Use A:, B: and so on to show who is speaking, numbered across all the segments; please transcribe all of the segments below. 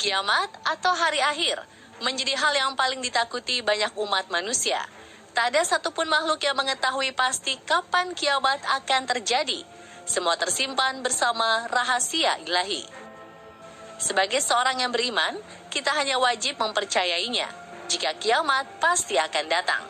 A: Kiamat atau hari akhir menjadi hal yang paling ditakuti banyak umat manusia. Tak ada satupun makhluk yang mengetahui pasti kapan kiamat akan terjadi. Semua tersimpan bersama rahasia ilahi. Sebagai seorang yang beriman, kita hanya wajib mempercayainya. Jika kiamat pasti akan datang.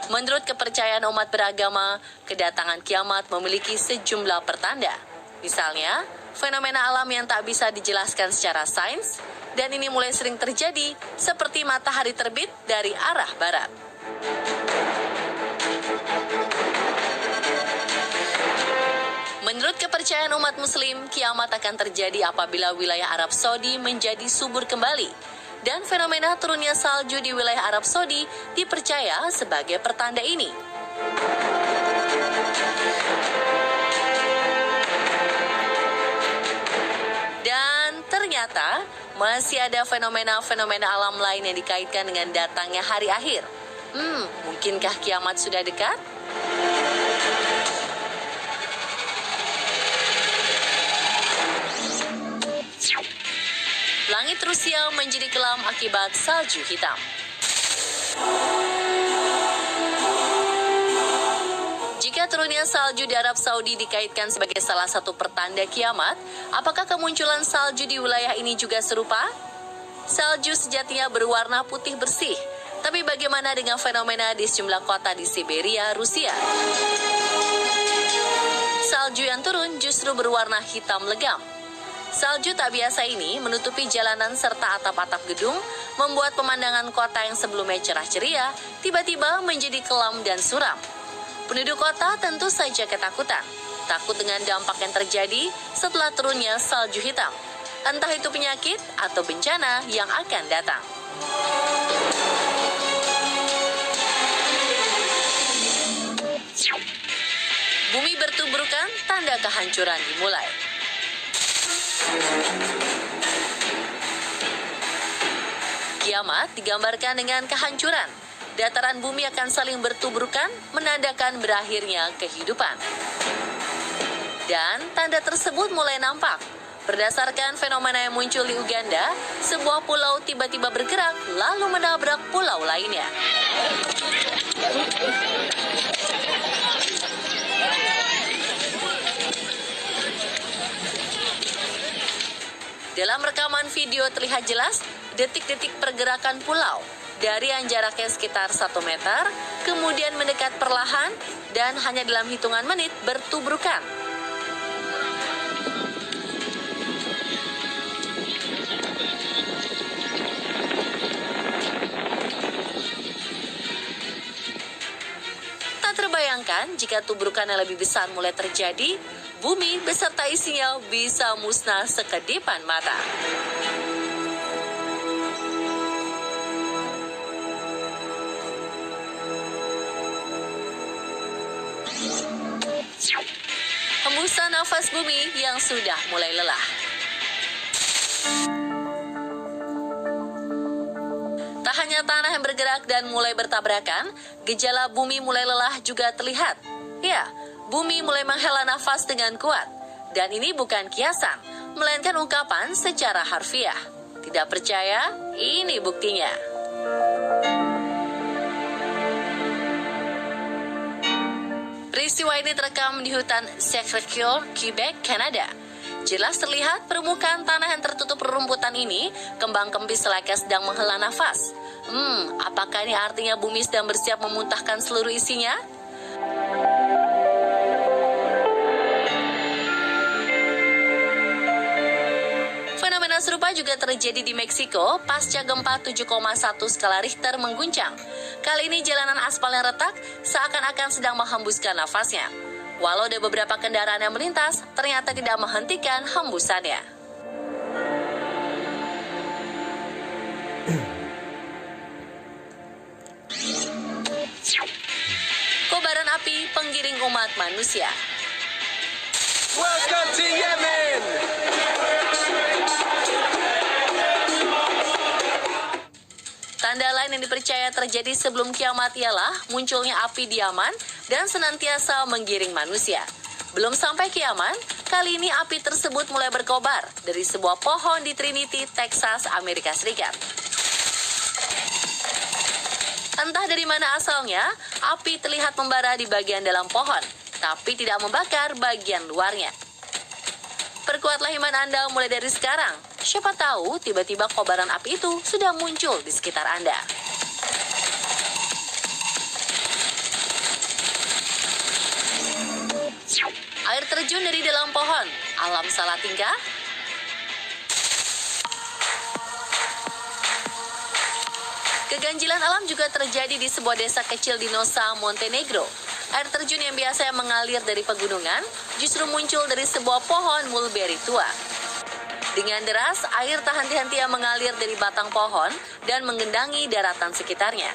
A: Menurut kepercayaan umat beragama, kedatangan kiamat memiliki sejumlah pertanda. Misalnya, fenomena alam yang tak bisa dijelaskan secara sains, dan ini mulai sering terjadi seperti matahari terbit dari arah barat. Menurut kepercayaan umat muslim, kiamat akan terjadi apabila wilayah Arab Saudi menjadi subur kembali. Dan fenomena turunnya salju di wilayah Arab Saudi dipercaya sebagai pertanda ini. Dan ternyata masih ada fenomena-fenomena alam lain yang dikaitkan dengan datangnya hari akhir. Mungkinkah kiamat sudah dekat? Langit Rusia menjadi kelam akibat salju hitam. Jika turunnya salju di Arab Saudi dikaitkan sebagai salah satu pertanda kiamat, apakah kemunculan salju di wilayah ini juga serupa? Salju sejatinya berwarna putih bersih, tapi bagaimana dengan fenomena di sejumlah kota di Siberia, Rusia? Salju yang turun justru berwarna hitam legam. Salju tak biasa ini menutupi jalanan serta atap-atap gedung, membuat pemandangan kota yang sebelumnya cerah ceria, tiba-tiba menjadi kelam dan suram. Penduduk kota tentu saja ketakutan, takut dengan dampak yang terjadi setelah turunnya salju hitam. Entah itu penyakit atau bencana yang akan datang. Bumi bertuburkan, tanda kehancuran dimulai. Kiamat digambarkan dengan kehancuran. Dataran bumi akan saling bertuburkan, menandakan berakhirnya kehidupan. Dan tanda tersebut mulai nampak. Berdasarkan fenomena yang muncul di Uganda, sebuah pulau tiba-tiba bergerak lalu menabrak pulau lainnya. Dalam rekaman video terlihat jelas detik-detik pergerakan pulau dari yang jaraknya sekitar 1 meter, kemudian mendekat perlahan dan hanya dalam hitungan menit bertubrukan. Tak terbayangkan jika tubrukan yang lebih besar mulai terjadi, bumi beserta isinya bisa musnah sekedipan mata. Hembusan nafas bumi yang sudah mulai lelah. Tak hanya tanah yang bergerak dan mulai bertabrakan, gejala bumi mulai lelah juga terlihat. Ya, bumi mulai menghela nafas dengan kuat. Dan ini bukan kiasan, melainkan ungkapan secara harfiah. Tidak percaya? Ini buktinya. Peristiwa ini terekam di hutan Sacré-Cœur, Quebec, Kanada. Jelas terlihat permukaan tanah yang tertutup rerumputan ini kembang-kempis selayaknya sedang menghela nafas. Apakah ini artinya bumi sedang bersiap memuntahkan seluruh isinya? Fenomena serupa juga terjadi di Meksiko pasca gempa 7,1 skala Richter mengguncang. Kali ini jalanan aspal yang retak seakan-akan sedang menghembuskan nafasnya. Walau ada beberapa kendaraan yang melintas, ternyata tidak menghentikan hembusannya. Kobaran api penggiring umat manusia.
B: Welcome to Yemen!
A: Tanda lain yang dipercaya terjadi sebelum kiamat ialah munculnya api di Yaman dan senantiasa menggiring manusia. Belum sampai kiamat, kali ini api tersebut mulai berkobar dari sebuah pohon di Trinity, Texas, Amerika Serikat. Entah dari mana asalnya, api terlihat membara di bagian dalam pohon, tapi tidak membakar bagian luarnya. Perkuatlah iman Anda mulai dari sekarang. Siapa tahu tiba-tiba kobaran api itu sudah muncul di sekitar Anda. Air terjun dari dalam pohon, alam salah tingkah? Keganjilan alam juga terjadi di sebuah desa kecil di Nosa, Montenegro. Air terjun yang biasanya mengalir dari pegunungan justru muncul dari sebuah pohon mulberry tua. Dengan deras, air tak henti-hentinya mengalir dari batang pohon dan menggendangi daratan sekitarnya.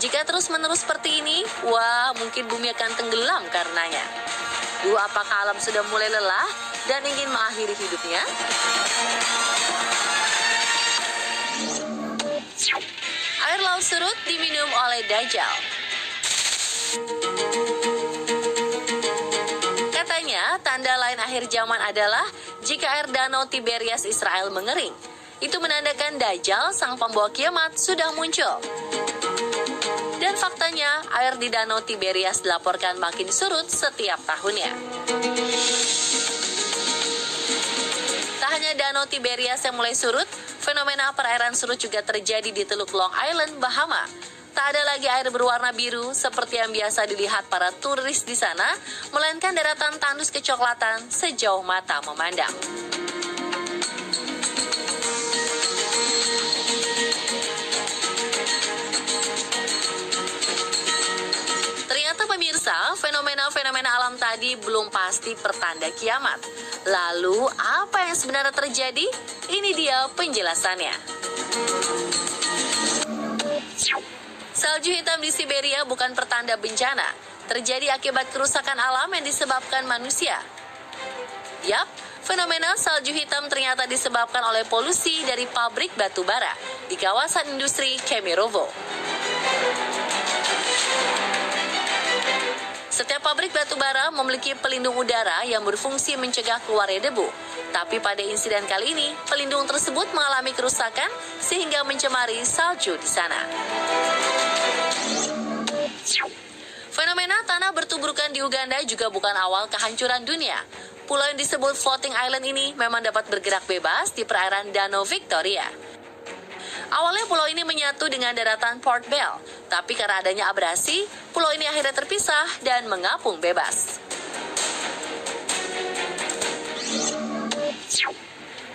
A: Jika terus-menerus seperti ini, wah, mungkin bumi akan tenggelam karenanya. Apakah alam sudah mulai lelah dan ingin mengakhiri hidupnya? Air laut surut diminum oleh Dajjal. Katanya, tanda lain akhir zaman adalah jika air danau Tiberias Israel mengering. Itu menandakan Dajjal, sang pembawa kiamat, sudah muncul. Dan faktanya, air di Danau Tiberias dilaporkan makin surut setiap tahunnya. Tak hanya Danau Tiberias yang mulai surut, fenomena perairan surut juga terjadi di Teluk Long Island, Bahama. Tak ada lagi air berwarna biru seperti yang biasa dilihat para turis di sana, melainkan daratan tandus kecoklatan sejauh mata memandang. Pemirsa, fenomena-fenomena alam tadi belum pasti pertanda kiamat. Lalu, apa yang sebenarnya terjadi? Ini dia penjelasannya. Salju hitam di Siberia bukan pertanda bencana. Terjadi akibat kerusakan alam yang disebabkan manusia. Yap, fenomena salju hitam ternyata disebabkan oleh polusi dari pabrik batu bara di kawasan industri Kemerovo. Setiap pabrik batu bara memiliki pelindung udara yang berfungsi mencegah keluarnya debu. Tapi pada insiden kali ini, pelindung tersebut mengalami kerusakan sehingga mencemari salju di sana. Fenomena tanah bertuburkan di Uganda juga bukan awal kehancuran dunia. Pulau yang disebut Floating Island ini memang dapat bergerak bebas di perairan Danau Victoria. Awalnya pulau ini menyatu dengan daratan Port Bell, tapi karena adanya abrasi, pulau ini akhirnya terpisah dan mengapung bebas.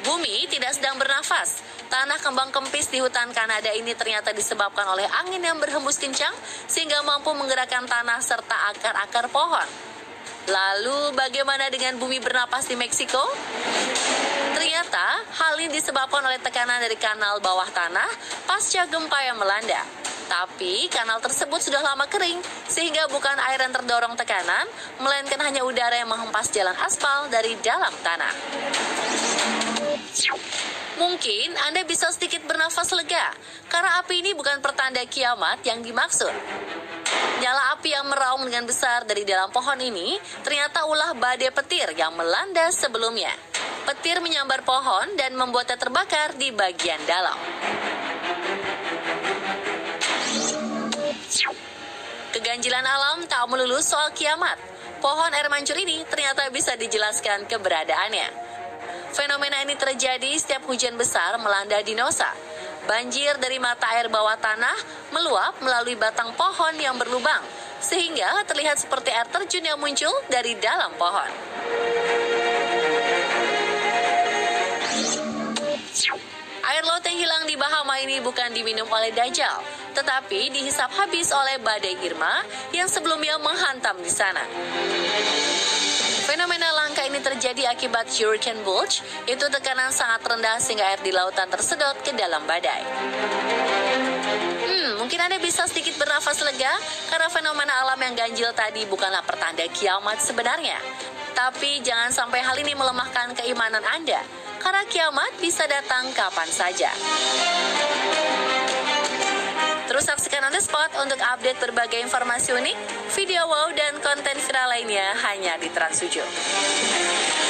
A: Bumi tidak sedang bernafas. Tanah kembang kempis di hutan Kanada ini ternyata disebabkan oleh angin yang berhembus kencang sehingga mampu menggerakkan tanah serta akar-akar pohon. Lalu bagaimana dengan bumi bernapas di Meksiko? Ternyata hal ini disebabkan oleh tekanan dari kanal bawah tanah pasca gempa yang melanda. Tapi kanal tersebut sudah lama kering sehingga bukan air yang terdorong tekanan, melainkan hanya udara yang menghempas jalan aspal dari dalam tanah. Mungkin Anda bisa sedikit bernafas lega karena api ini bukan pertanda kiamat yang dimaksud. Nyala api yang meraung dengan besar dari dalam pohon ini ternyata ulah badai petir yang melanda sebelumnya. Petir menyambar pohon dan membuatnya terbakar di bagian dalam. Keganjilan alam tak melulu soal kiamat. Pohon air mancur ini ternyata bisa dijelaskan keberadaannya. Fenomena ini terjadi setiap hujan besar melanda di Nosa. Banjir dari mata air bawah tanah meluap melalui batang pohon yang berlubang, sehingga terlihat seperti air terjun yang muncul dari dalam pohon. Air laut yang hilang di Bahama ini bukan diminum oleh Dajjal, tetapi dihisap habis oleh badai Irma yang sebelumnya menghantam di sana. Fenomena langka ini terjadi akibat Hurricane Bulge, itu tekanan sangat rendah sehingga air di lautan tersedot ke dalam badai. Mungkin Anda bisa sedikit bernafas lega karena fenomena alam yang ganjil tadi bukanlah pertanda kiamat sebenarnya. Tapi jangan sampai hal ini melemahkan keimanan Anda, karena kiamat bisa datang kapan saja. Terus saksikan On The Spot untuk update berbagai informasi unik, video wow, dan konten viral lainnya hanya di Trans 7.